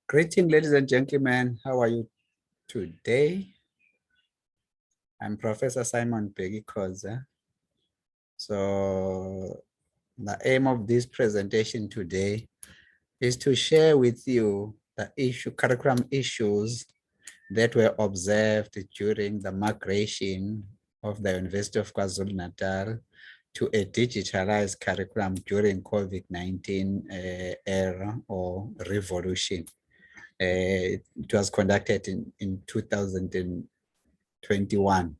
Greetings, ladies and gentlemen. How are you today? I'm Professor Simon Koza. So the aim of this presentation today is to share with you the curriculum issues that were observed during the migration of the University of KwaZulu-Natal to a digitalized curriculum during COVID-19 era or revolution. It was conducted in 2021.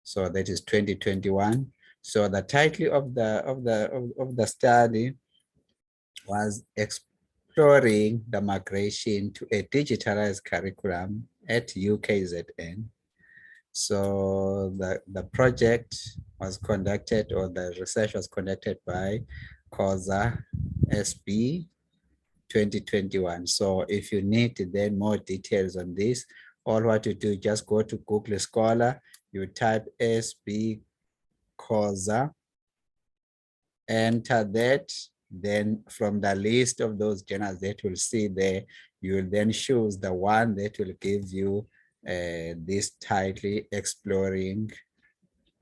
So that is 2021. So the title of the study was exploring the migration to a digitalized curriculum at UKZN. So the project was conducted, or the research was conducted by COSA SB 2021. So if you need then more details on this, all what you do, just go to Google Scholar, you type SB COSA, enter that, then from the list of those journals that you'll see there, you will then choose the one that will give you this title, Exploring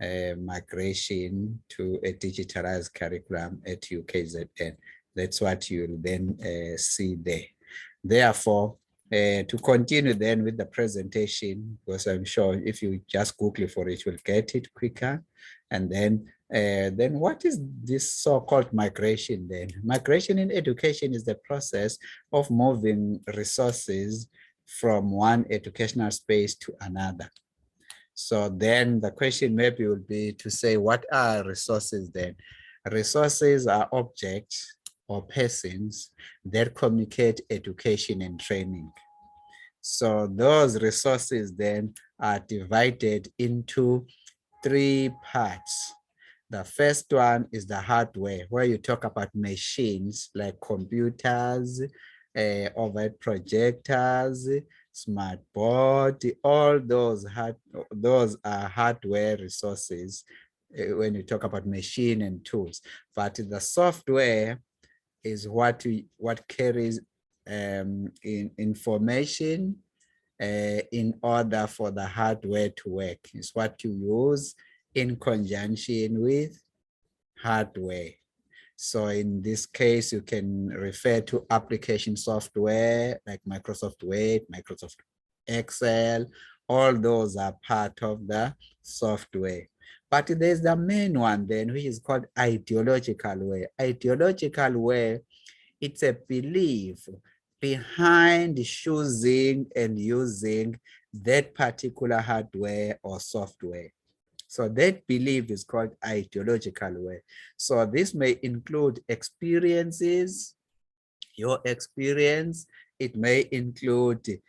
Migration to a Digitalized Curriculum at UKZN. That's what you'll then see there. Therefore, to continue then with the presentation, because I'm sure if you just Google for it, you'll get it quicker. And then what is this so-called migration then? Migration in education is the process of moving resources from one educational space to another. So then the question maybe would be to say, what are resources then? Resources are objects or persons that communicate education and training. So those resources then are divided into three parts. The first one is the hardware, where you talk about machines like computers, overhead projectors, smart board, all those are hardware resources when you talk about machine and tools. But the software is what carries information in order for the hardware to work. It's what you use in conjunction with hardware. So in this case, you can refer to application software like Microsoft Word, Microsoft Excel. All those are part of the software. But there's the main one then, which is called ideological way. Ideological way, it's a belief behind choosing and using that particular hardware or software. So that belief is called ideological way. So this may include experiences, your experience. It may include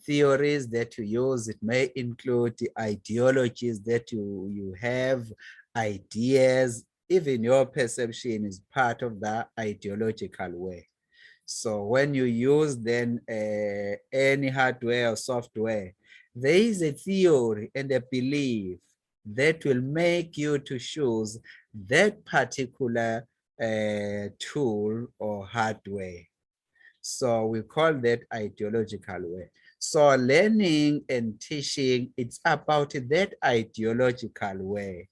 theories that you use. It may include the ideologies that you have, ideas. Even your perception is part of the ideological way. So when you use then any hardware or software, there is a theory and a belief that will make you to choose that particular tool or hardware. So we call that ideological way. So learning and teaching, it's about that ideological way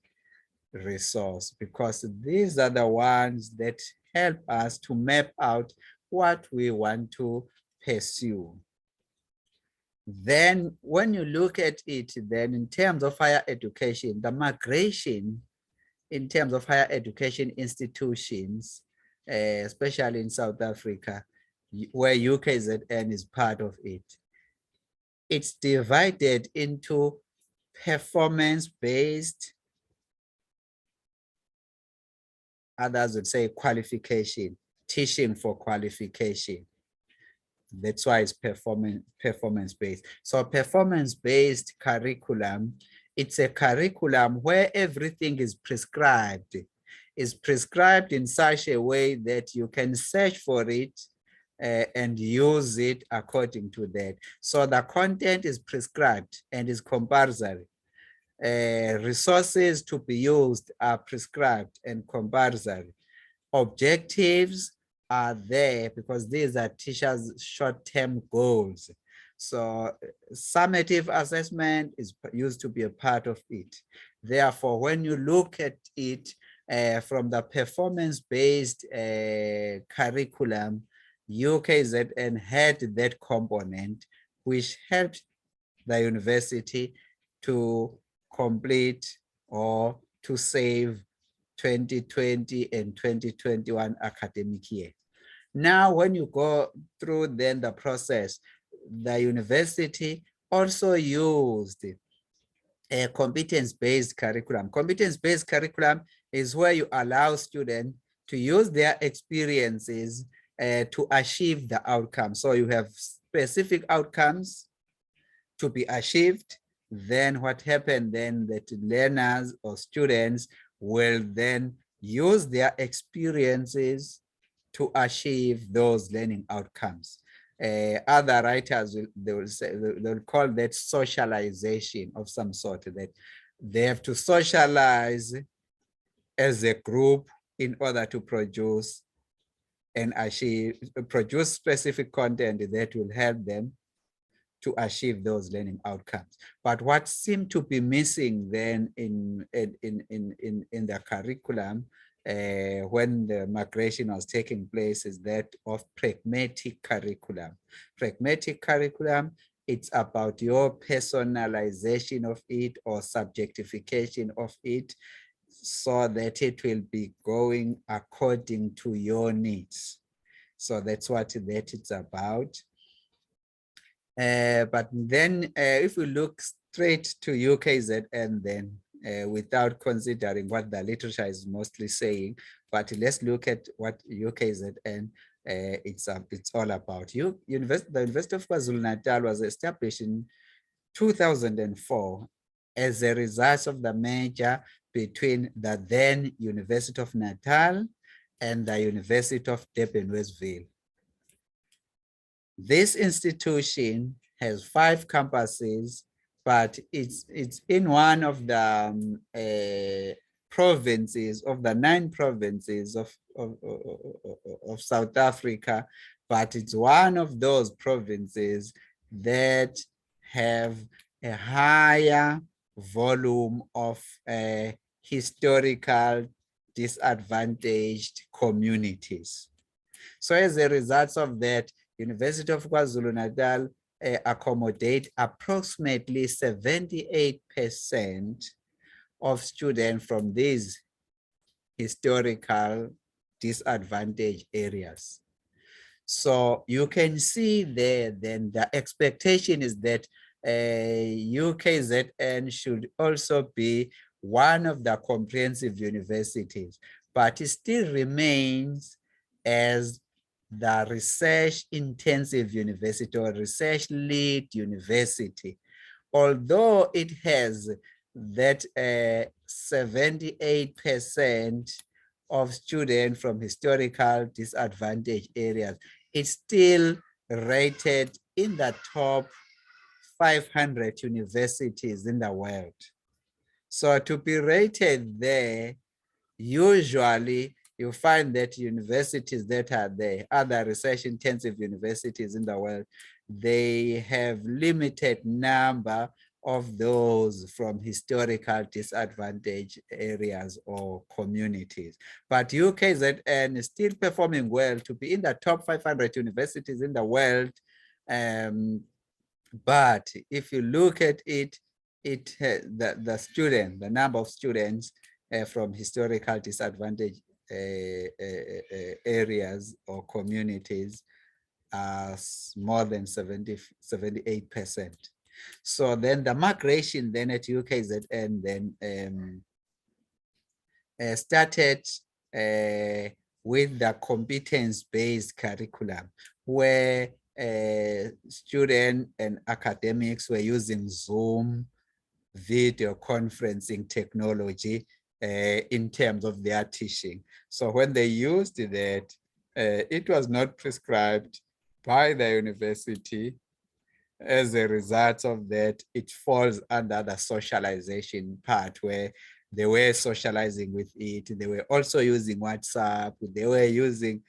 resource, because these are the ones that help us to map out what we want to pursue. Then when you look at it, then in terms of higher education, the migration in terms of higher education institutions, especially in South Africa, where UKZN is part of it, it's divided into performance-based, others would say qualification, teaching for qualification. That's why it's performance-based. So performance-based curriculum, it's a curriculum where everything is prescribed. It's prescribed in such a way that you can search for it and use it according to that. So the content is prescribed and is compulsory. Resources to be used are prescribed and compulsory. Objectives are there because these are teachers' short-term goals. So summative assessment is used to be a part of it. Therefore, when you look at it from the performance-based curriculum, UKZN had that component, which helped the university to complete or to save 2020 and 2021 academic year. Now, when you go through then the process, the university also used a competence-based curriculum. Competence-based curriculum is where you allow students to use their experiences to achieve the outcome. So you have specific outcomes to be achieved. Then what happened then that learners or students will then use their experiences to achieve those learning outcomes. Other writers they'll call that socialization of some sort, that they have to socialize as a group in order to produce and produce specific content that will help them to achieve those learning outcomes. But what seemed to be missing then in the curriculum when the migration was taking place is that of pragmatic curriculum. Pragmatic curriculum, it's about your personalization of it or subjectification of it so that it will be going according to your needs. So that's what that it's about. But then if we look straight to UKZN then, without considering what the literature is mostly saying, but let's look at what UKZN it's all about. The University of KwaZulu-Natal was established in 2004 as a result of the merger between the then University of Natal and the University of Durban-Westville. This institution has 5 campuses, but it's in one of the provinces of the 9 provinces of South Africa, but it's one of those provinces that have a higher volume of historical disadvantaged communities. So as a result of that, University of KwaZulu-Natal accommodate approximately 78% of students from these historical disadvantaged areas. So you can see there, then the expectation is that UKZN should also be one of the comprehensive universities, but it still remains as the research intensive university or research lead university, although it has that 78% of students from historical disadvantaged areas, it's still rated in the top 500 universities in the world. So to be rated there, usually you find that universities that are there, other research intensive universities in the world, they have limited number of those from historical disadvantaged areas or communities. But UKZN is still performing well to be in the top 500 universities in the world. But if you look at it, the number of students from historical disadvantaged areas or communities are more than 78%. So then the migration then at UKZN then started with the competence-based curriculum, where students and academics were using Zoom video conferencing technology in terms of their teaching. So when they used that, it was not prescribed by the university. As a result of that, it falls under the socialization part, where they were socializing with it. They were also using WhatsApp. They were using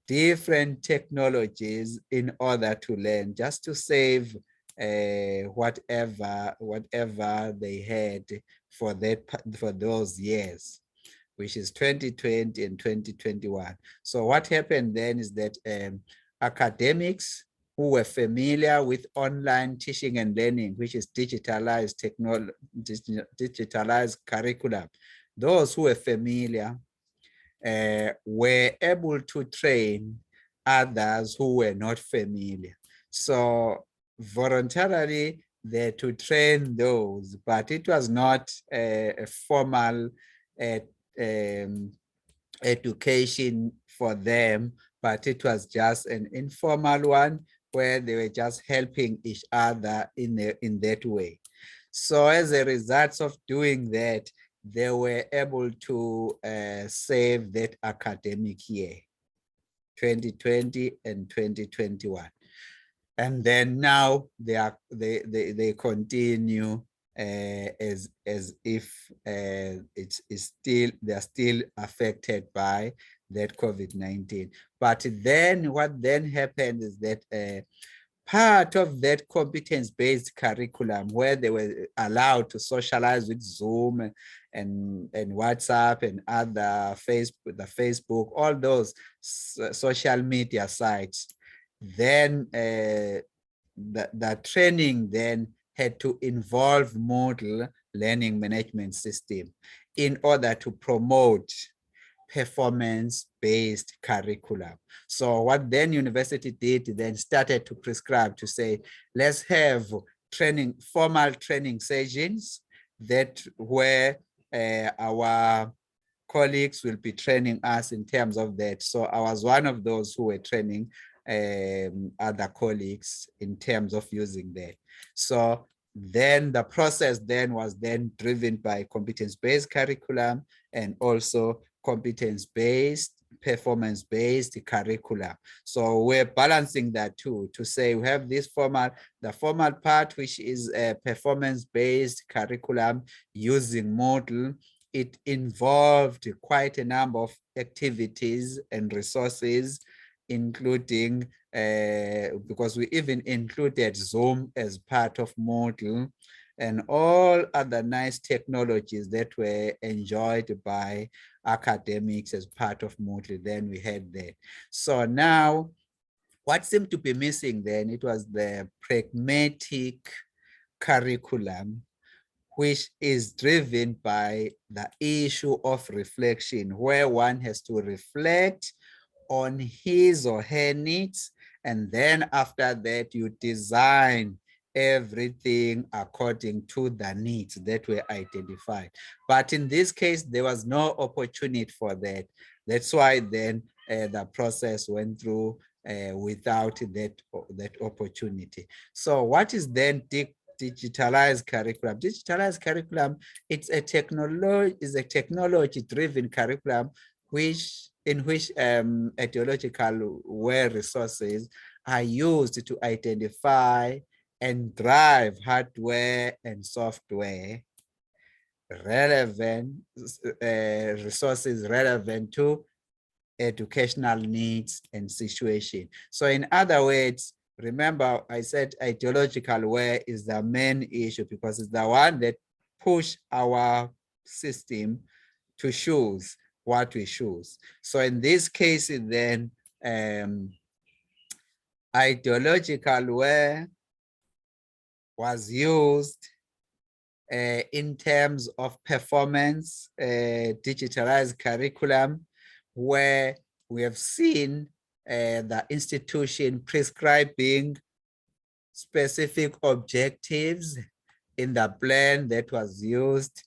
different technologies in order to learn, just to save whatever they had for those years, which is 2020 and 2021. So what happened then is that academics who were familiar with online teaching and learning, which is digitalized technology, digitalized curriculum, those who were familiar were able to train others who were not familiar. So voluntarily, they to train those, but it was not a formal um, education for them, but it was just an informal one where they were just helping each other in that way. So as a result of doing that, they were able to save that academic year, 2020 and 2021. And then now they continue as if it's still, they're still affected by that COVID-19. But then what then happened is that part of that competence-based curriculum, where they were allowed to socialize with Zoom and WhatsApp and other Facebook, all those social media sites, then the training then had to involve model learning management system in order to promote performance-based curriculum. So what then university did, then started to prescribe to say, let's have training, formal training sessions that where our colleagues will be training us in terms of that. So I was one of those who were training other colleagues in terms of using that. So then the process then was then driven by competence-based curriculum and also competence-based, performance-based curriculum. So we're balancing that too, to say we have this formal, the formal part, which is a performance-based curriculum using model. It involved quite a number of activities and resources, including, because we even included Zoom as part of model and all other nice technologies that were enjoyed by academics as part of Moodle. Then we had that. So now what seemed to be missing then, it was the pragmatic curriculum, which is driven by the issue of reflection, where one has to reflect on his or her needs, and then after that you design everything according to the needs that were identified. But in this case, there was no opportunity for that. That's why then the process went through without that opportunity. So what is then digitalized curriculum? Digitalized curriculum, it's a technology-driven curriculum in which ideological aware resources are used to identify and drive hardware and software relevant resources relevant to educational needs and situation. So in other words, remember I said ideological aware is the main issue because it's the one that push our system to choose what we choose. So in this case, then ideological aware was used in terms of performance, digitalized curriculum, where we have seen the institution prescribing specific objectives in the plan that was used,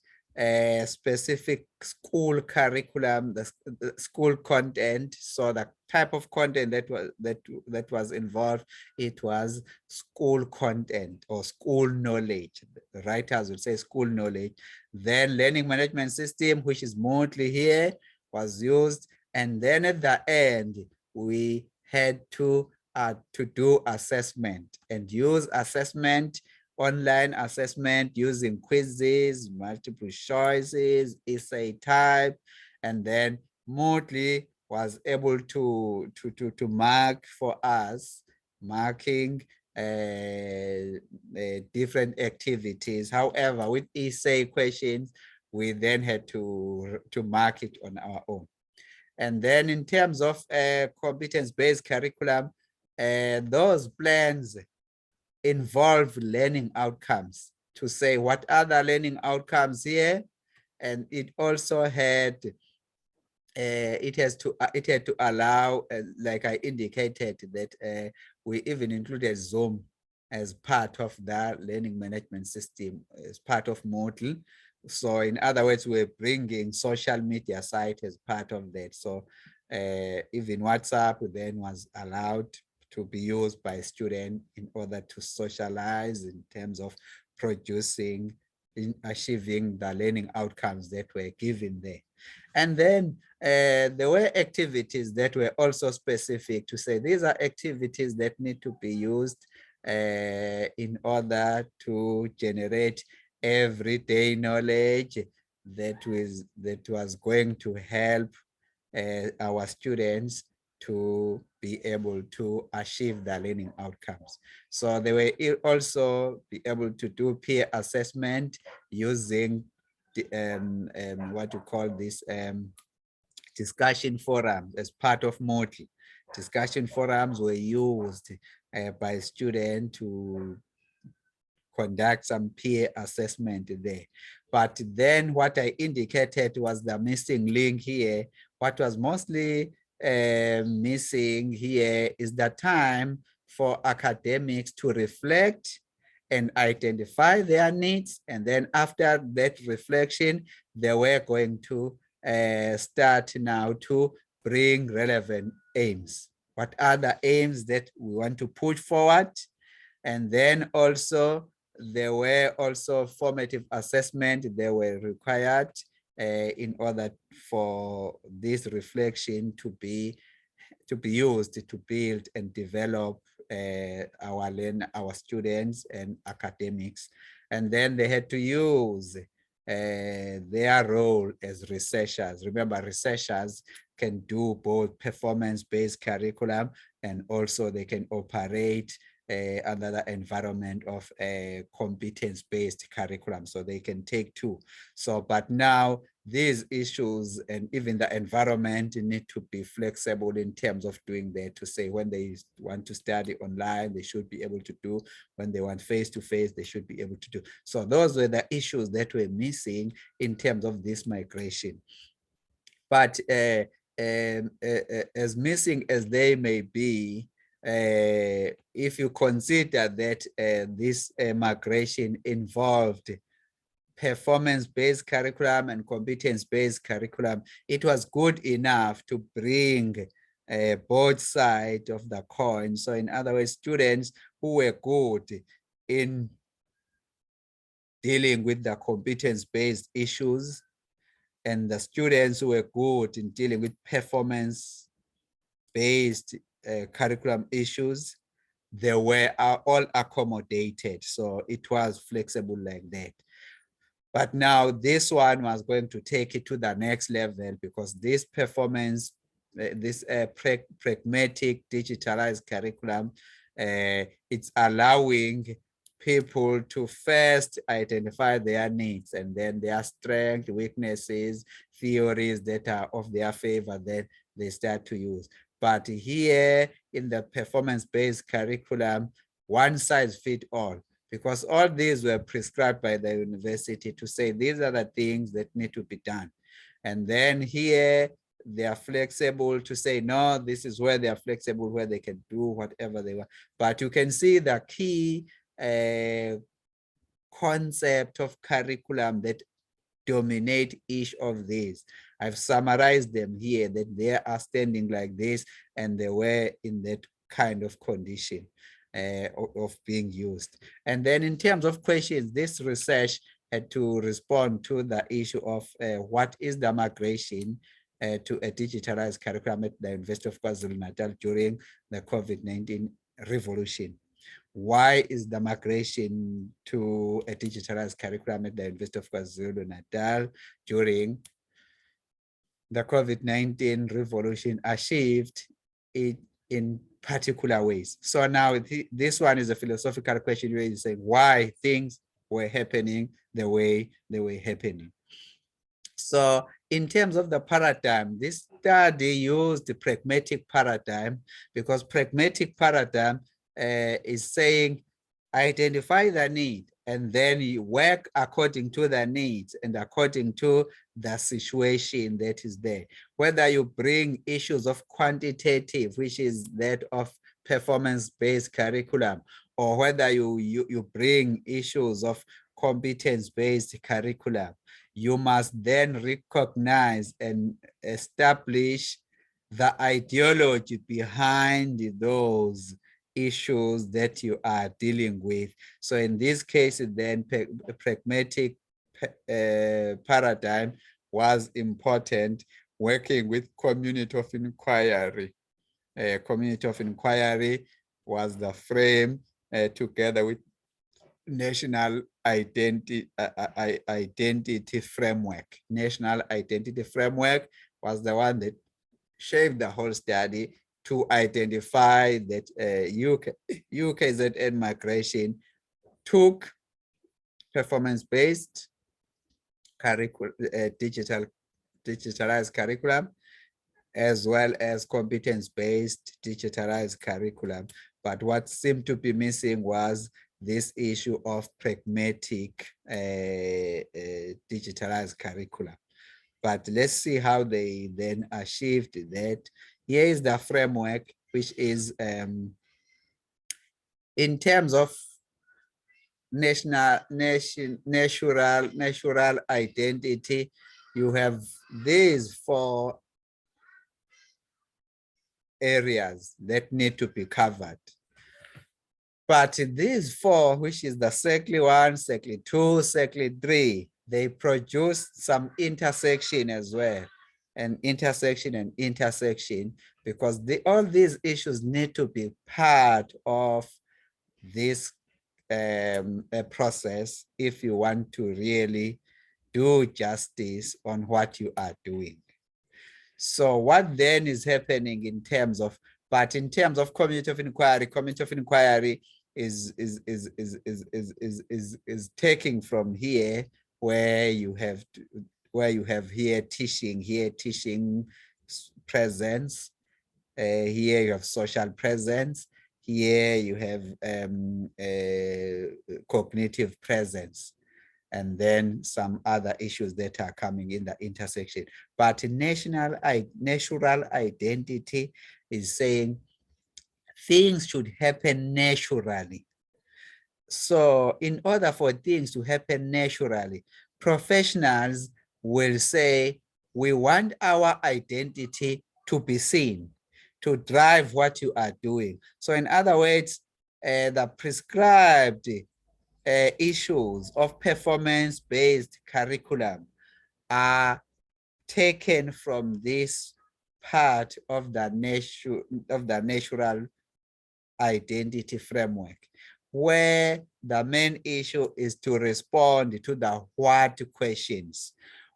specific school curriculum, the school content. So the type of content that was involved, it was school content or school knowledge. The writers would say school knowledge. Then learning management system, which is mostly here, was used. And then at the end, we had to do assessment and use assessment, online assessment using quizzes, multiple choices, essay type, and then mostly was able to mark for us, marking different activities. However, with essay questions, we then had to mark it on our own. And then in terms of competence-based curriculum, those plans involve learning outcomes to say what are the learning outcomes here. And it also had it had to allow, like I indicated, that we even included Zoom as part of the learning management system, as part of Moodle. So in other words, we're bringing social media site as part of that. So even WhatsApp then was allowed to be used by students in order to socialize in terms of producing, in achieving the learning outcomes that were given there. And then there were activities that were also specific to say these are activities that need to be used in order to generate everyday knowledge that was going to help our students to be able to achieve the learning outcomes. So they were also be able to do peer assessment using the, what you call this, discussion forums as part of Moodle. Discussion forums were used by students to conduct some peer assessment there. But then what I indicated was the missing link here. What was mostly missing here is the time for academics to reflect and identify their needs. And then after that reflection, they were going to start now to bring relevant aims. What are the aims that we want to push forward? And then also, there were also formative assessment that were required in order for this reflection to be used to build and develop our students and academics. And then they had to use their role as researchers. Remember, researchers can do both performance-based curriculum, and also they can operate under the environment of a competence-based curriculum. So they can take two. So, but now these issues and even the environment need to be flexible in terms of doing that, to say when they want to study online, they should be able to do. When they want face-to-face, they should be able to do. So those were the issues that were missing in terms of this migration. But as missing as they may be, if you consider that this migration involved performance-based curriculum and competence-based curriculum, it was good enough to bring both sides of the coin. So in other words, students who were good in dealing with the competence-based issues, and the students who were good in dealing with performance-based curriculum issues, they were all accommodated. So it was flexible like that. But now this one was going to take it to the next level, because this performance, this pragmatic digitalized curriculum, it's allowing people to first identify their needs, and then their strengths, weaknesses, theories that are of their favor, that they start to use. But here in the performance-based curriculum, one size fits all, because all these were prescribed by the university to say these are the things that need to be done. And then here they are flexible to say, no, this is where they are flexible, where they can do whatever they want. But you can see the key concept of curriculum that dominate each of these. I've summarized them here, that they are standing like this, and they were in that kind of condition of being used. And then in terms of questions, this research had to respond to the issue of what is the migration to a digitalized curriculum at the University of KwaZulu-Natal during the COVID-19 revolution. Why is the migration to a digitalized curriculum at the University of KwaZulu-Natal during the COVID-19 revolution achieved it in particular ways. So now this one is a philosophical question where you say why things were happening the way they were happening. So in terms of the paradigm, this study used the pragmatic paradigm because pragmatic paradigm is saying identify the need and then you work according to the needs and according to the situation that is there. Whether you bring issues of quantitative, which is that of performance-based curriculum, or whether you bring issues of competence-based curriculum, you must then recognize and establish the ideology behind those issues that you are dealing with. So in this case, then pragmatic paradigm was important, working with community of inquiry. Community of inquiry was the frame together with national identity framework. National identity framework was the one that shaped the whole study to identify that UKZN migration took performance-based curriculum, digitalized curriculum, as well as competence-based digitalized curriculum. But what seemed to be missing was this issue of pragmatic digitalized curriculum. But let's see how they then achieved that. Here is the framework, which is in terms of natural identity. You have these 4 areas that need to be covered. But these 4, which is the circle 1, circle 2, circle 3, they produce some intersection as well, and intersection, because all these issues need to be part of this process if you want to really do justice on what you are doing. So what then is happening in terms of, but in terms of community of inquiry is taking from here where you have here teaching presence, here you have social presence, here you have cognitive presence, and then some other issues that are coming in the intersection. But natural identity is saying things should happen naturally. So in order for things to happen naturally, professionals will say, we want our identity to be seen, to drive what you are doing. So in other words, the prescribed issues of performance-based curriculum are taken from this part of the natural identity framework, where the main issue is to respond to the what questions.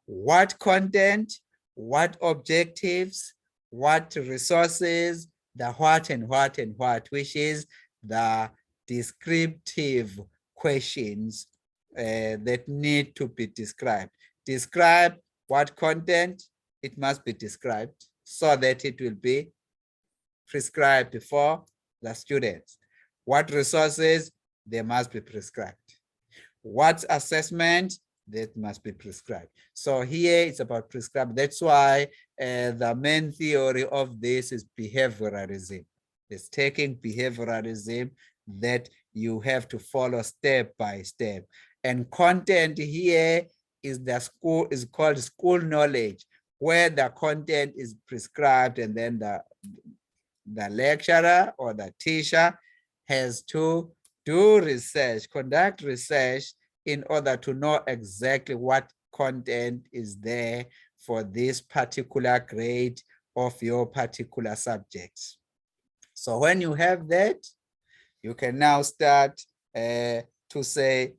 What content, what objectives, what resources, the what and what and what, which is the descriptive questions that need to be described. Describe what content, it must be described so that it will be prescribed for the students. What resources, they must be prescribed. What assessment, that must be prescribed. So here it's about prescribed. That's why the main theory of this is behavioralism. It's taking behavioralism that you have to follow step by step. And content here is called school knowledge, where the content is prescribed and then the lecturer or the teacher has to do research, conduct research in order to know exactly what content is there for this particular grade of your particular subjects. So when you have that, you can now start to say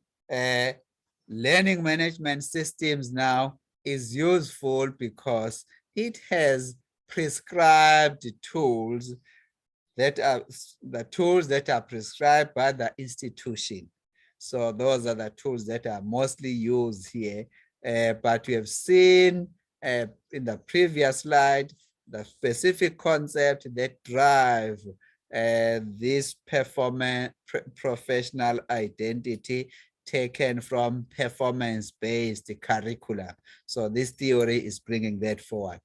learning management systems now is useful because it has prescribed tools that are the tools that are prescribed by the institution. So those are the tools that are mostly used here. But we have seen in the previous slide, the specific concept that drive this professional identity taken from performance-based curriculum. So this theory is bringing that forward.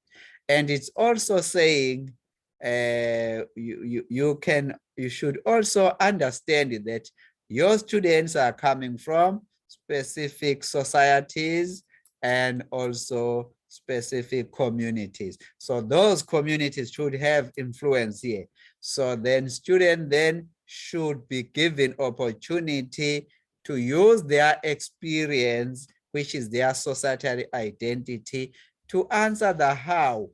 And it's also saying you should also understand that your students are coming from specific societies and also specific communities. So those communities should have influence here. So then students then should be given opportunity to use their experience, which is their societal identity, to answer the how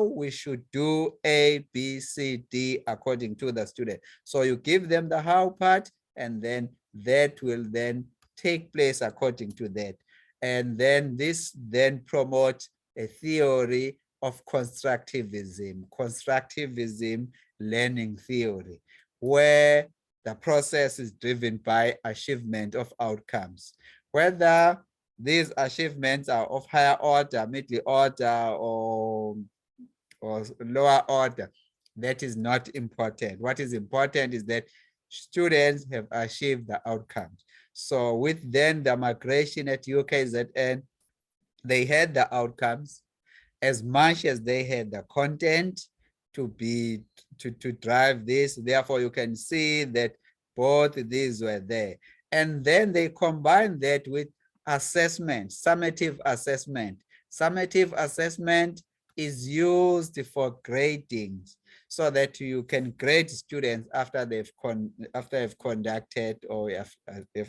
we should do A, B, C, D according to the student. So you give them the how part, and then that will then take place according to that. And then this then promotes a theory of constructivism learning theory, where the process is driven by achievement of outcomes. Whether these achievements are of higher order, middle order, or lower order, that is not important. What is important is that students have achieved the outcomes. So with then the migration at UKZN, they had the outcomes as much as they had the content to drive this. Therefore, you can see that both these were there. And then they combined that with assessment, summative assessment. Summative assessment is used for grading so that you can grade students after they've conducted or have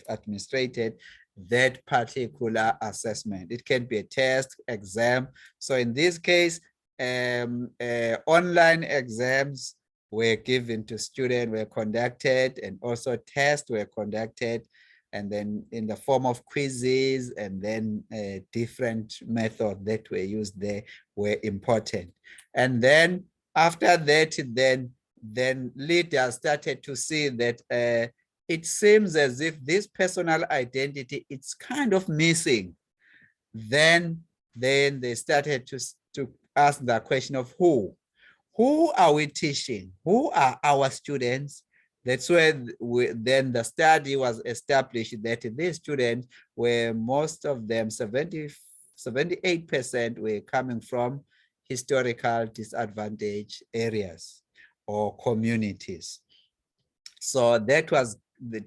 administrated that particular assessment. It can be a test, exam. So in this case, online exams were given to students, were conducted, and also tests were conducted, and then in the form of quizzes, and then different methods that were used there were important. And then after that, then leaders started to see that it seems as if this personal identity, it's kind of missing. Then they started to ask the question of who are we teaching? Who are our students? That's where then the study was established that these students were, most of them, 78% were coming from historical disadvantaged areas or communities. So that was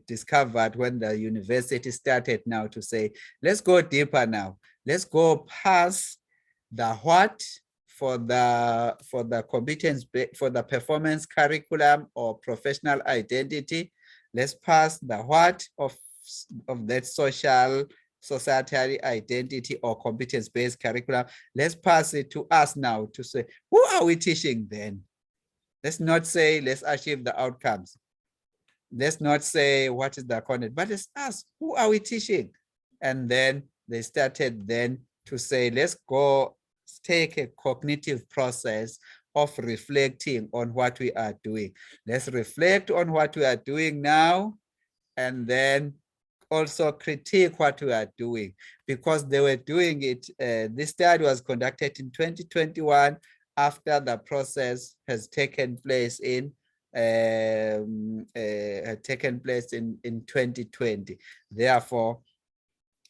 discovered when the university started now to say, let's go deeper now. Let's go past the what for the competence, for the performance curriculum or professional identity. Let's pass the what of that societal identity or competence-based curriculum. Let's pass it to us now to say, who are we teaching then? Let's not say, let's achieve the outcomes. Let's not say what is the content, but let's ask, who are we teaching? And then they started then to say, let's go take a cognitive process of reflecting on what we are doing. Let's reflect on what we are doing now, and then also critique what we are doing, because they were doing it. This study was conducted in 2021 after the process has taken place in 2020. Therefore,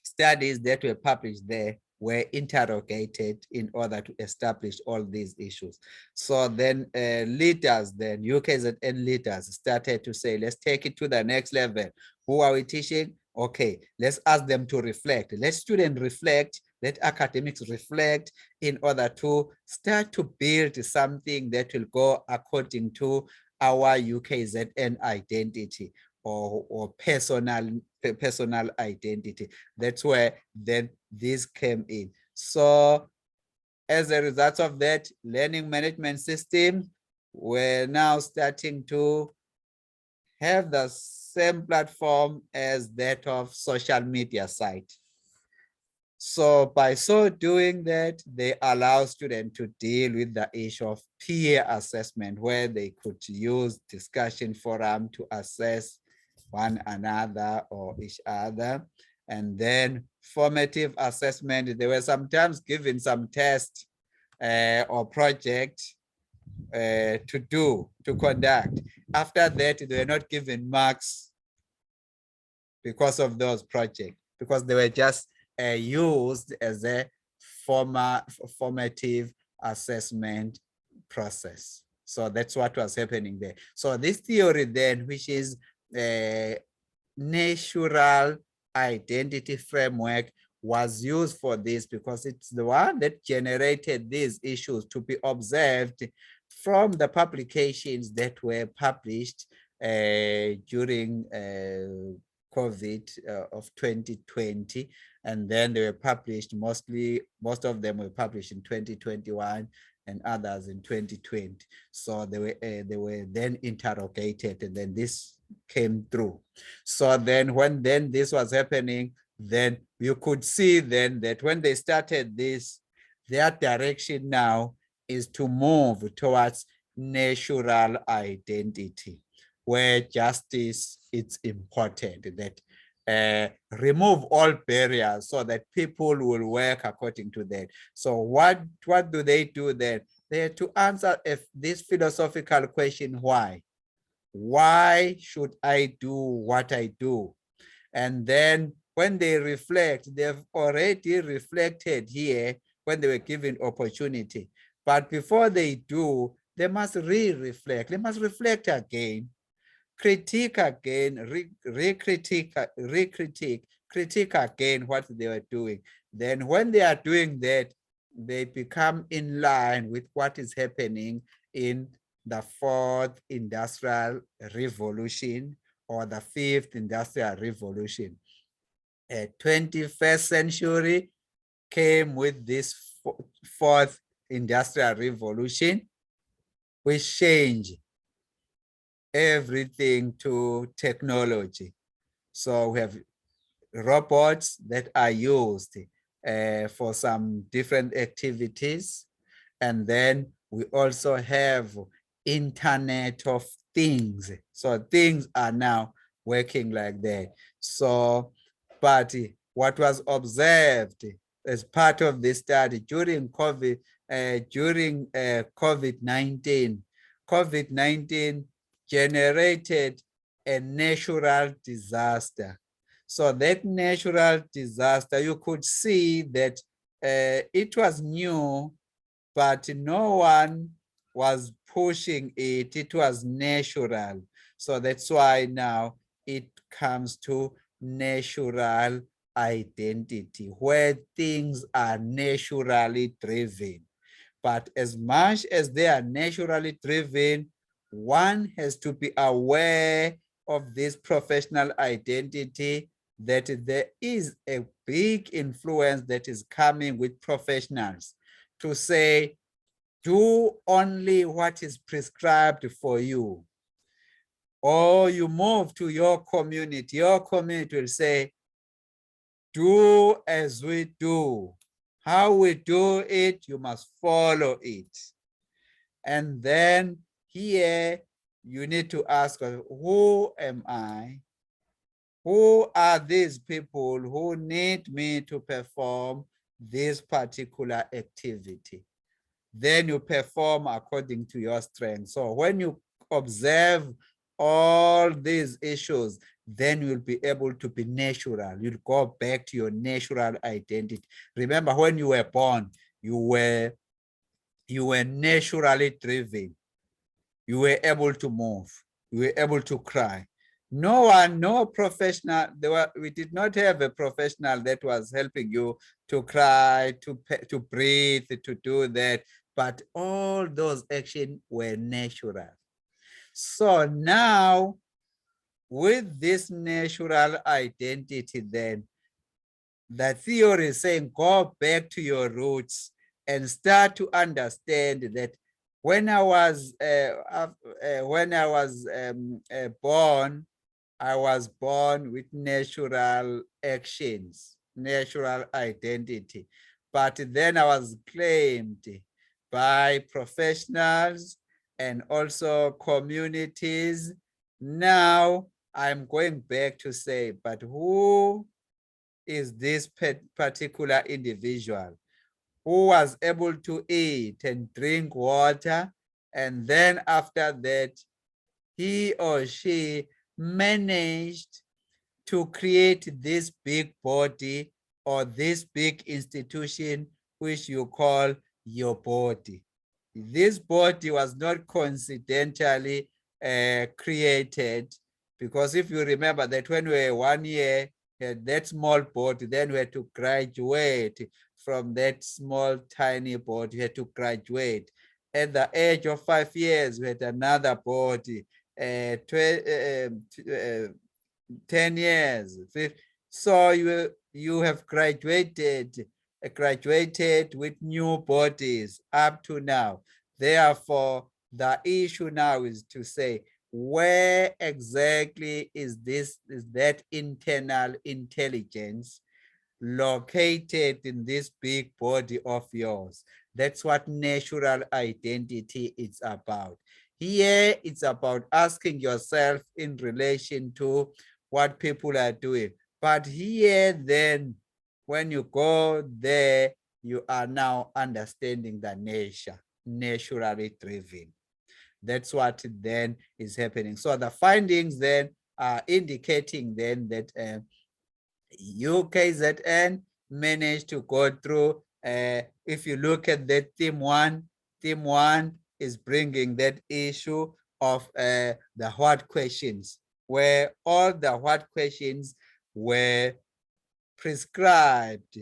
studies that were published there were interrogated in order to establish all these issues. So then leaders, then UKZN leaders started to say, let's take it to the next level. Who are we teaching? Okay, let's ask them to reflect. Let students reflect, let academics reflect in order to start to build something that will go according to our UKZN identity or personal identity. That's where then this came in. So as a result of that, learning management system, we're now starting to have the same platform as that of social media site. So by so doing that, they allow students to deal with the issue of peer assessment, where they could use discussion forum to assess one another or each other. And then formative assessment, they were sometimes given some test or project to conduct. After that, they were not given marks because of those projects, because they were just used as a formative assessment process. So that's what was happening there. So this theory then, which is a natural identity framework, was used for this because it's the one that generated these issues to be observed from the publications that were published during COVID of 2020, and then they were published most of them were published in 2021 and others in 2020. So they were then interrogated, and then this came through. So then when then this was happening, then you could see then that when they started this, their direction now is to move towards natural identity, where justice is important, that remove all barriers so that people will work according to that. So what do they do then? They have to answer this philosophical question, why? Why should I do what I do? And then when they reflect, they've already reflected here when they were given opportunity. But before they do, they must re-reflect. They must reflect again, critique again, critique again what they were doing. Then when they are doing that, they become in line with what is happening in the fourth industrial revolution or the fifth industrial revolution. 21st century came with this fourth industrial revolution, which changed everything to technology. So we have robots that are used for some different activities. And then we also have Internet of Things. So things are now working like that. So, but what was observed as part of this study during COVID-19, COVID-19 generated a natural disaster. So that natural disaster, you could see that it was new, but no one was pushing it. It was natural. So that's why now it comes to natural identity, where things are naturally driven. But as much as they are naturally driven, one has to be aware of this professional identity, that there is a big influence that is coming with professionals to say, do only what is prescribed for you. Or you move to your community will say, do as we do. How we do it, you must follow it. And then here you need to ask, who am I? Who are these people who need me to perform this particular activity? Then you perform according to your strength. So when you observe all these issues, then you'll be able to be natural. You'll go back to your natural identity. Remember, when you were born, you were naturally driven. You were able to move. You were able to cry. No professional, we did not have a professional that was helping you to cry, to breathe, to do that. But all those actions were natural. So now, with this natural identity, then the theory is saying, go back to your roots and start to understand that when I was born, I was born with natural actions. natural identity. But then I was claimed by professionals and also communities. Now I'm going back to say, but who is this particular individual who was able to eat and drink water, and then after that, he or she managed to create this big body or this big institution which you call your body. This body was not coincidentally created, because if you remember that when we were 1 year, had that small body, then we had to graduate from that small tiny body. We had to graduate. At the age of 5 years, we had another body. 10 years. So you have graduated with new bodies up to now. Therefore, the issue now is to say, where exactly is that internal intelligence located in this big body of yours? That's what natural identity is about. Here, it's about asking yourself in relation to what people are doing. But here, then, when you go there, you are now understanding the nature, naturally driven. That's what then is happening. So the findings then are indicating then that UKZN managed to go through. If you look at that theme one is bringing that issue of the what questions, where all the what questions were prescribed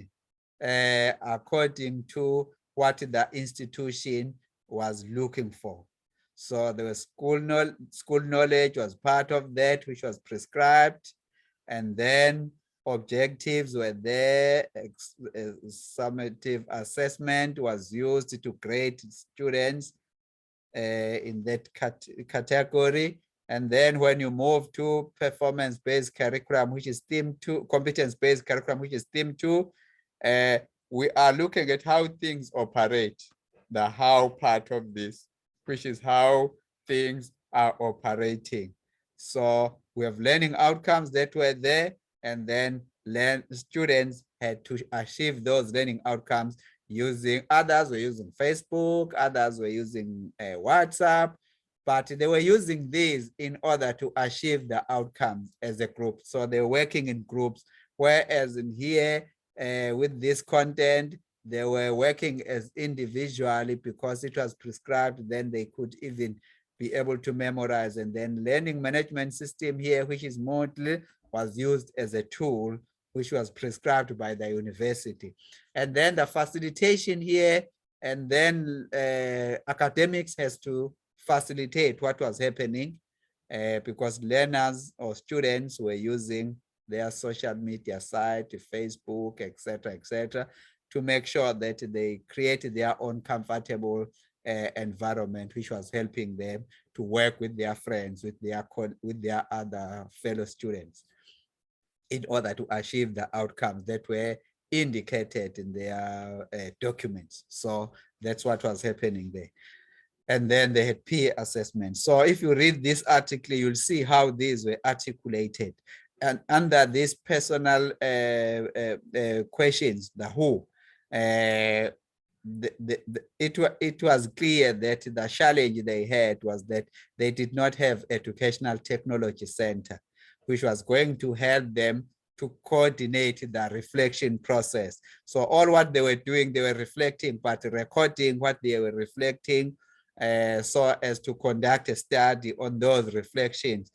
according to what the institution was looking for. So the school knowledge was part of that, which was prescribed. And then objectives were there. Summative assessment was used to grade students in that category. And then when you move to performance-based curriculum, which is theme 2, competence-based curriculum, which is theme 2, we are looking at how things operate, the how part of this, which is how things are operating. So we have learning outcomes that were there, and then students had to achieve those learning outcomes using, others were using Facebook, others were using WhatsApp, but they were using these in order to achieve the outcomes as a group. So they're working in groups, whereas in here with this content, they were working as individually because it was prescribed. Then they could even be able to memorize. And then learning management system here, which is Moodle, was used as a tool which was prescribed by the university. And then the facilitation here, and then academics has to facilitate what was happening because learners or students were using their social media site, Facebook, etc., to make sure that they create their own comfortable environment, which was helping them to work with their friends, with their other fellow students, in order to achieve the outcomes that were indicated in their documents. So that's what was happening there. And then they had peer assessment. So if you read this article, you'll see how these were articulated. And under these personal questions, the who, it was clear that the challenge they had was that they did not have educational technology center, which was going to help them to coordinate the reflection process. So all what they were doing, they were reflecting, but recording what they were reflecting so as to conduct a study on those reflections.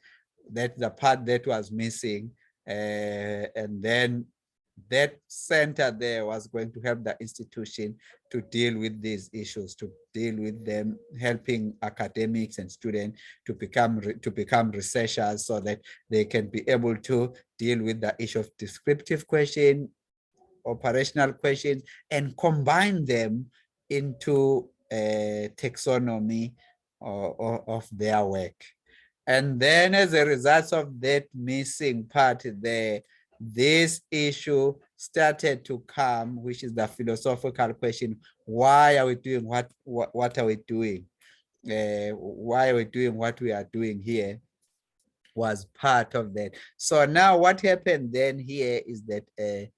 That's the part that was missing. And then that center there was going to help the institution to deal with these issues, to deal with them, helping academics and students to become researchers so that they can be able to deal with the issue of descriptive question, operational questions, and combine them into a taxonomy of their work. And then as a result of that missing part there, this issue started to come, which is the philosophical question: why are we doing what are we doing? Why are we doing what we are doing here? Was part of that. So now what happened then here is that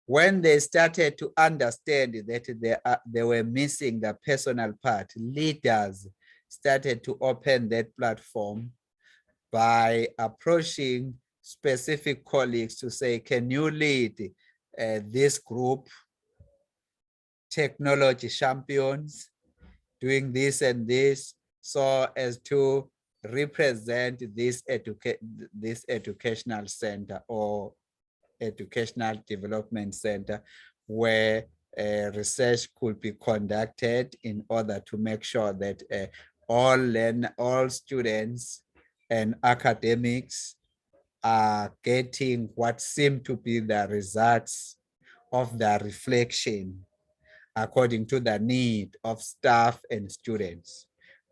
when they started to understand that they were missing the personal part, leaders started to open that platform by approaching specific colleagues to say, can you lead this group, technology champions, doing this and this, so as to represent this educational center or educational development center where research could be conducted in order to make sure that all students and academics are getting what seem to be the results of the reflection according to the need of staff and students.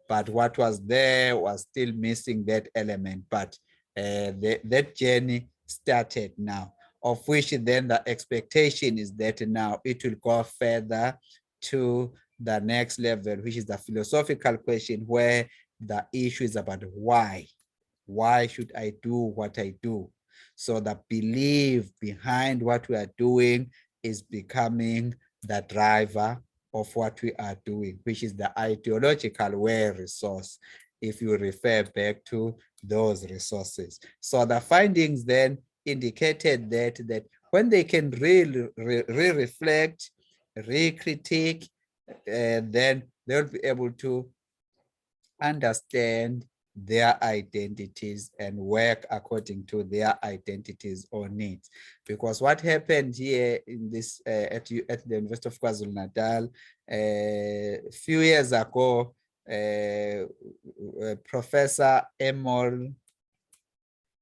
But what was there was still missing that element. But that journey started now, of which then the expectation is that now it will go further to the next level, which is the philosophical question, where the issue is about why. Why should I do what I do? So the belief behind what we are doing is becoming the driver of what we are doing, which is the ideological way resource, if you refer back to those resources. So the findings then indicated that when they can really reflect, re-critique, then they'll be able to understand their identities and work according to their identities or needs. Because what happened here in this at the University of KwaZulu-Natal a few years ago, Professor Emory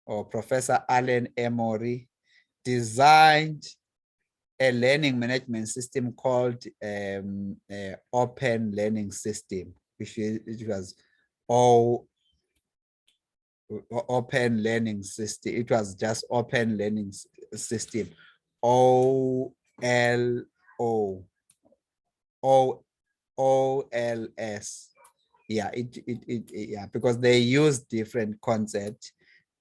or Professor Allen Emory designed a learning management system called open learning system, which was all open learning system. It was just open learning system, OLO, OLS. Yeah, yeah, because they use different concepts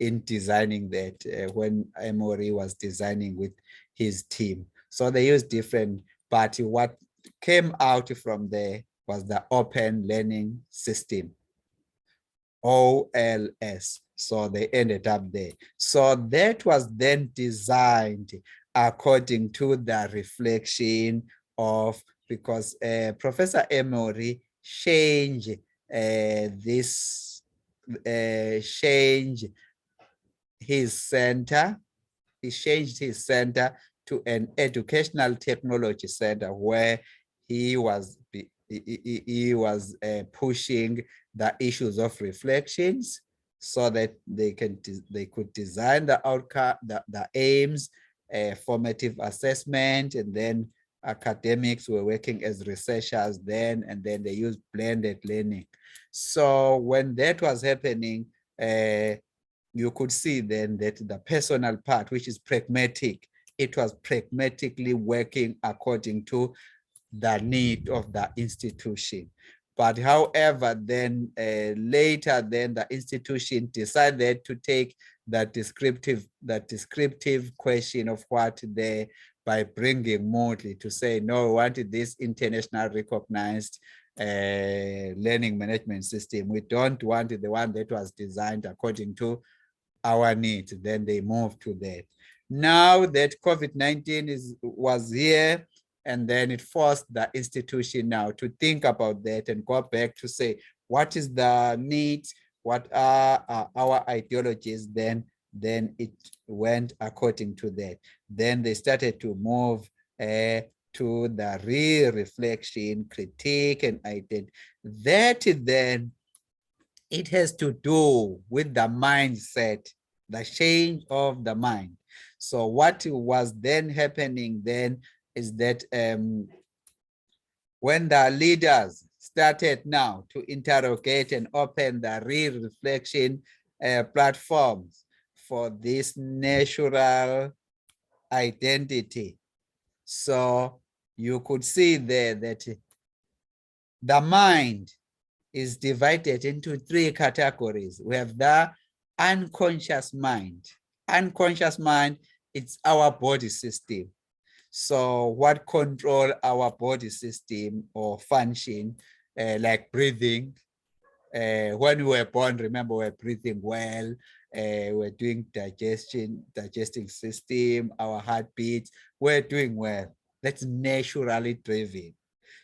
in designing that when Emory was designing with his team. So they use different, but what came out from there was the open learning system, OLS. So they ended up there. So that was then designed according to the reflection of, because Professor Emory changed change his center. He changed his center to an educational technology center where he was pushing the issues of reflections so that they could design the outcome, the aims, formative assessment, and then academics were working as researchers then, and then they used blended learning. So when that was happening, you could see then that the personal part, which is pragmatic, it was pragmatically working according to the need of the institution. But however, then later, then the institution decided to take the descriptive question of what they, by bringing Moodle to say, no, we wanted this international recognized learning management system. We don't want the one that was designed according to our needs. Then they moved to that. Now that COVID-19 was here, and then it forced the institution now to think about that and go back to say, what is the needs? What are our ideologies? Then it went according to that. Then they started to move to the re-reflection, critique, and identity. That then, it has to do with the mindset, the change of the mind. So what was then happening then is that when the leaders started now to interrogate and open the re-reflection platforms for this natural identity. So you could see there that the mind is divided into three categories. We have the unconscious mind. Unconscious mind, it's our body system. So what control our body system or function, like breathing. When we were born, remember, we're breathing well, we're doing digesting system, our heartbeats, we're doing well. That's naturally driven.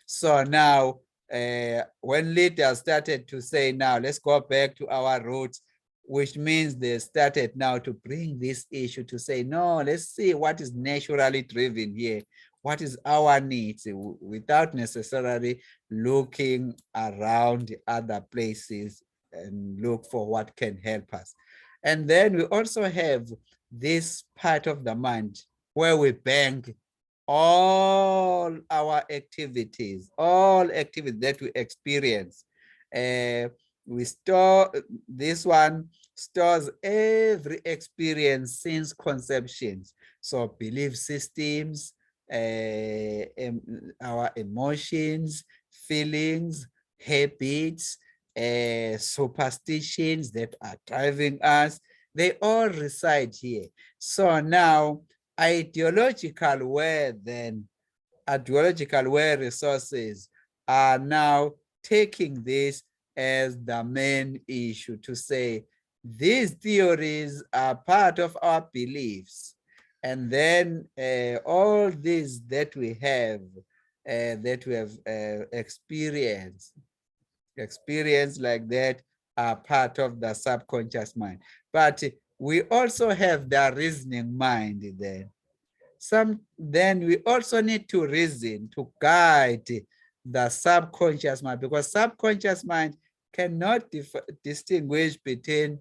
So now, when leaders started to say, now let's go back to our roots, which means they started now to bring this issue to say, no, let's see what is naturally driven here. What is our needs without necessarily looking around other places and look for what can help us. And then we also have this part of the mind where we bank all our activities, all activities that we experience. We store, this one stores every experience since conception. So belief systems, our emotions, feelings, habits, superstitions that are driving us, they all reside here. So now, ideological resources are now taking this as the main issue to say these theories are part of our beliefs, and then all these that we have experienced like that are part of the subconscious mind. But we also have the reasoning mind then. Then we also need to reason to guide the subconscious mind, because subconscious mind cannot distinguish between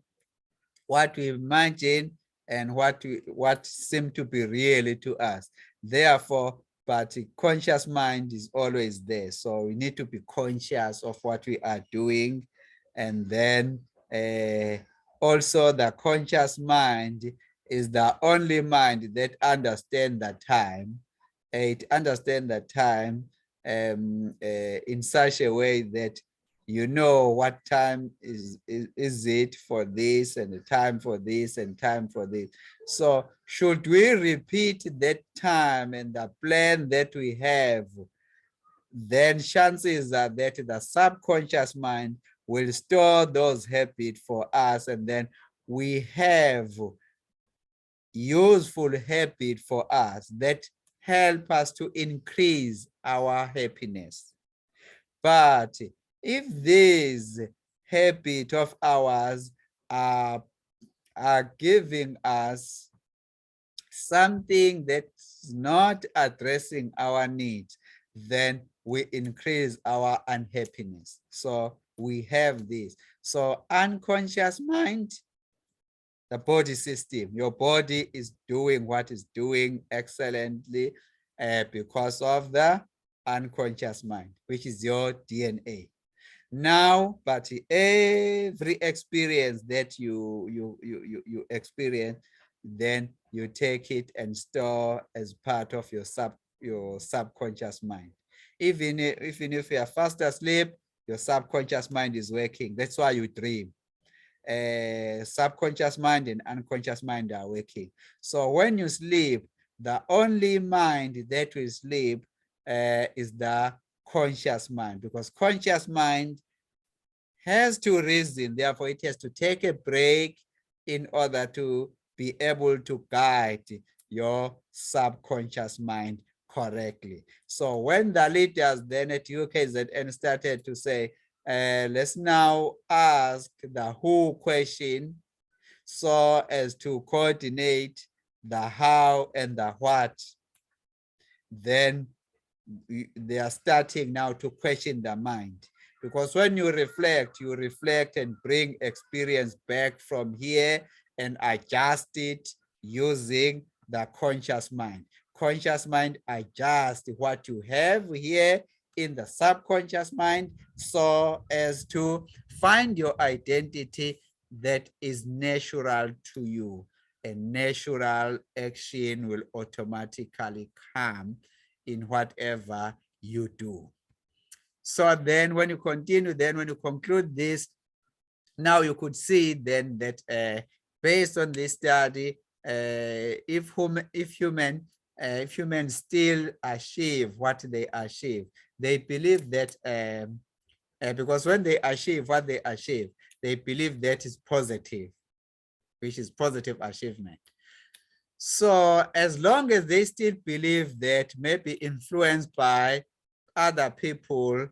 what we imagine and what seem to be real to us. Therefore, but conscious mind is always there. So we need to be conscious of what we are doing. And then also the conscious mind is the only mind that understands the time. It understands the time in such a way that you know what time is it for this, and the time for this, and time for this. So should we repeat that time and the plan that we have, then chances are that the subconscious mind will store those habits for us, and then we have useful habit for us that help us to increase our happiness. But if these habit of ours are giving us something that's not addressing our needs, then we increase our unhappiness. So we have this. So unconscious mind, the body system, your body is doing what is doing excellently because of the unconscious mind, which is your DNA. Now, but every experience that you experience, then you take it and store as part of your subconscious mind. Even if you are fast asleep, your subconscious mind is working. That's why you dream. Subconscious mind and unconscious mind are working. So when you sleep, the only mind that will sleep is the conscious mind, because conscious mind has to reason, therefore it has to take a break in order to be able to guide your subconscious mind correctly. So when the leaders then at UKZN started to say, let's now ask the who question so as to coordinate the how and the what, then they are starting now to question the mind. Because when you reflect and bring experience back from here and adjust it using the conscious mind. Conscious mind adjusts what you have here in the subconscious mind so as to find your identity that is natural to you. a natural action will automatically come in whatever you do. So then when you continue, then when you conclude this, now you could see then that based on this study, if humans still achieve what they achieve, they believe that because when they achieve what they achieve, they believe that is positive, which is positive achievement. So as long as they still believe that, maybe influenced by other people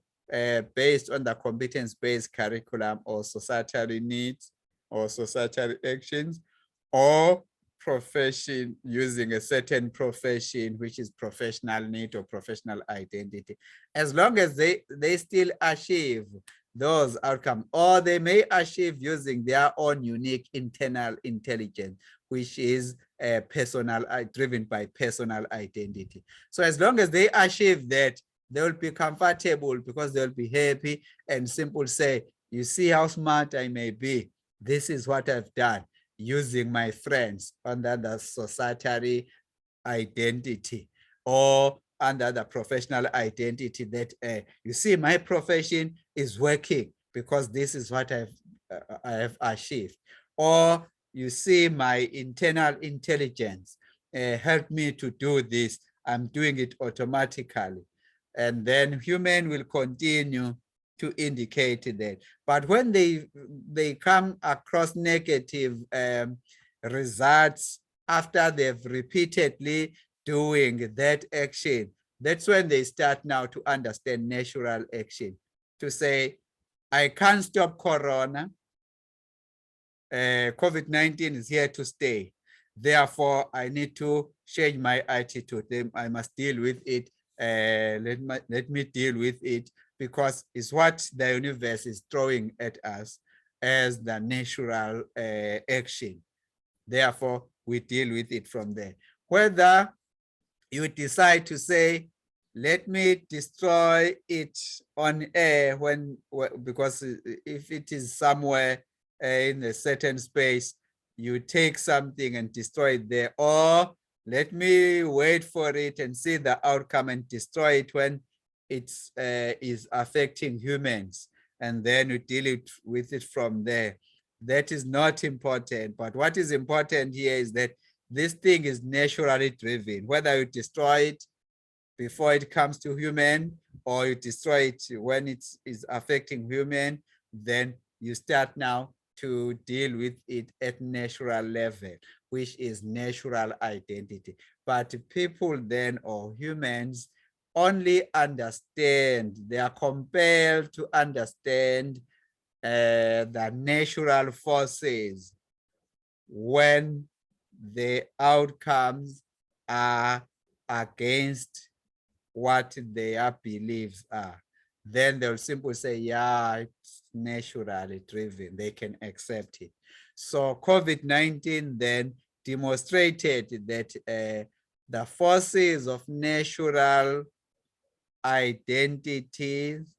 based on the competence-based curriculum or societal needs or societal actions, or profession, using a certain profession, which is professional need or professional identity, as long as they still achieve those outcomes, or they may achieve using their own unique internal intelligence, which is personal, driven by personal identity. So as long as they achieve that, they will be comfortable because they'll be happy and simple say, you see how smart I may be. This is what I've done using my friends under the societary identity or under the professional identity that you see my profession is working because this is what I have achieved. Or you see my internal intelligence help me to do this. I'm doing it automatically. And then human will continue to indicate that. But when they come across negative results after they've repeatedly doing that action, that's when they start now to understand natural action, to say, I can't stop Corona. COVID-19 is here to stay. Therefore, I need to change my attitude. I must deal with it. Let me deal with it, because it's what the universe is throwing at us as the natural action. Therefore, we deal with it from there. Whether you decide to say, let me destroy it on air because if it is somewhere in a certain space, you take something and destroy it there, or let me wait for it and see the outcome and destroy it when it is affecting humans, and then you deal with it from there. That is not important. But what is important here is that this thing is naturally driven. Whether you destroy it before it comes to human, or you destroy it when it is affecting human, then you start now to deal with it at natural level, which is natural identity. But people then, or humans, only understand, they are compelled to understand the natural forces when the outcomes are against what their beliefs are. Then they'll simply say, yeah, it's naturally driven. They can accept it. So COVID-19 then demonstrated that the forces of natural identities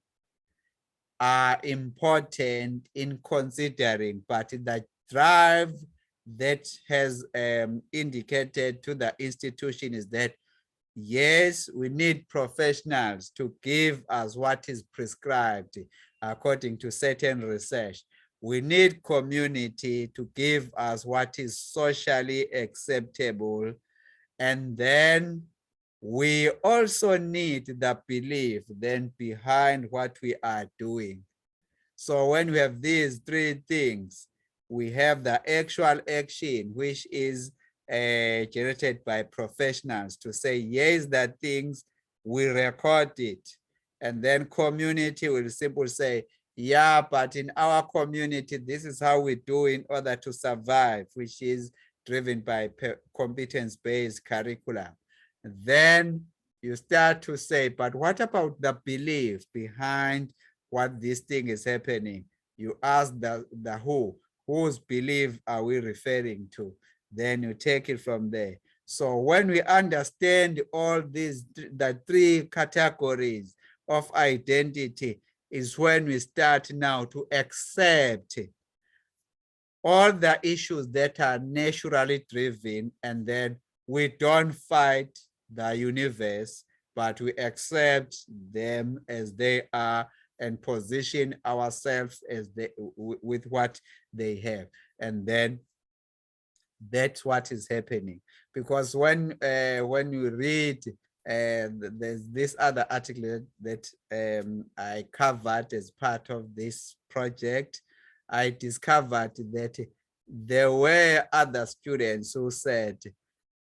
are important in considering, but the drive that has indicated to the institution is that, yes, we need professionals to give us what is prescribed according to certain research. We need community to give us what is socially acceptable. And then we also need the belief then behind what we are doing. So when we have these three things, we have the actual action, which is generated by professionals to say, yes, that things, we record it. And then community will simply say, yeah, but in our community, this is how we do in order to survive, which is driven by competence-based curriculum. Then you start to say, but what about the belief behind what this thing is happening? You ask the who, whose belief are we referring to? Then you take it from there. So when we understand all these, the three categories of identity, is when we start now to accept all the issues that are naturally driven, and then we don't fight the universe, but we accept them as they are and position ourselves as they with what they have. And then that's what is happening. Because when you read, there's this other article that I covered as part of this project, I discovered that there were other students who said,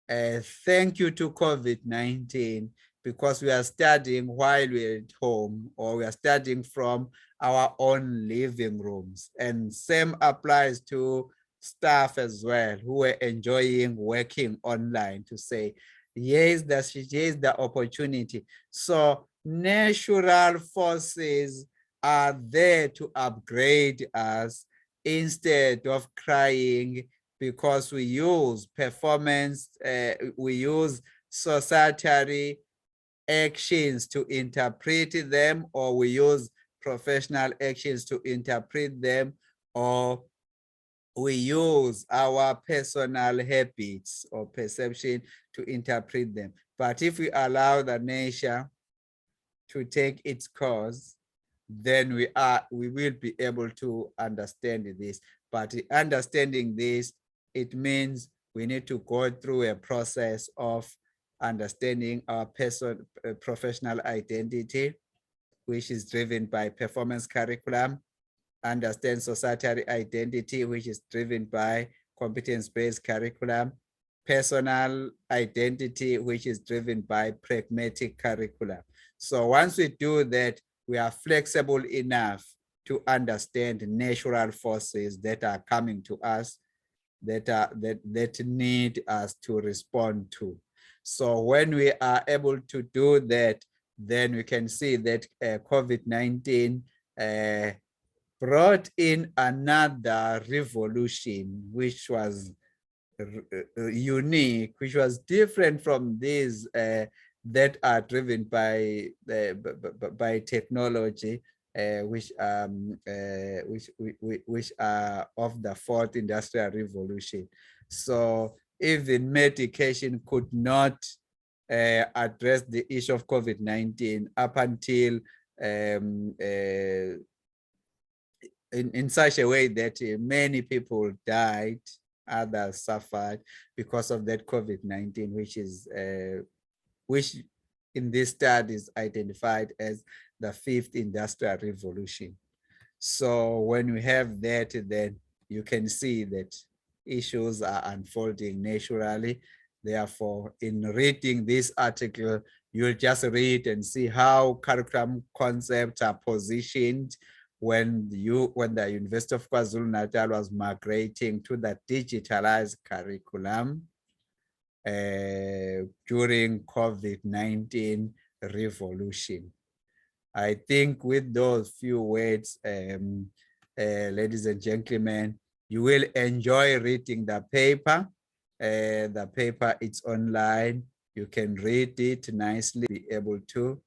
thank you to COVID-19, because we are studying while we're at home, or we are studying from our own living rooms. And same applies to staff as well, who are enjoying working online, to say, yes, here's the opportunity. So natural forces are there to upgrade us instead of crying because we use performance, we use societary actions to interpret them, or we use professional actions to interpret them, or we use our personal habits or perception to interpret them. But if we allow the nature to take its course, then we will be able to understand this. But understanding this, it means we need to go through a process of understanding our professional identity, which is driven by performance curriculum, understand societary identity, which is driven by competence-based curriculum, personal identity, which is driven by pragmatic curriculum. So once we do that, we are flexible enough to understand natural forces that are coming to us, that need us to respond to. So when we are able to do that, then we can see that COVID-19 brought in another revolution, which was unique, which was different from these that are driven by technology, which are of the fourth industrial revolution. So even medication could not address the issue of COVID-19 up until in such a way that many people died, others suffered because of that COVID-19, which in this study is identified as the fifth industrial revolution. So when we have that, then you can see that issues are unfolding naturally. Therefore, in reading this article, you'll just read and see how curriculum concepts are positioned when the University of KwaZulu-Natal was migrating to the digitalized curriculum during COVID-19 revolution. I think with those few words, ladies and gentlemen, you will enjoy reading the paper. The paper, it's online. You can read it nicely, be able to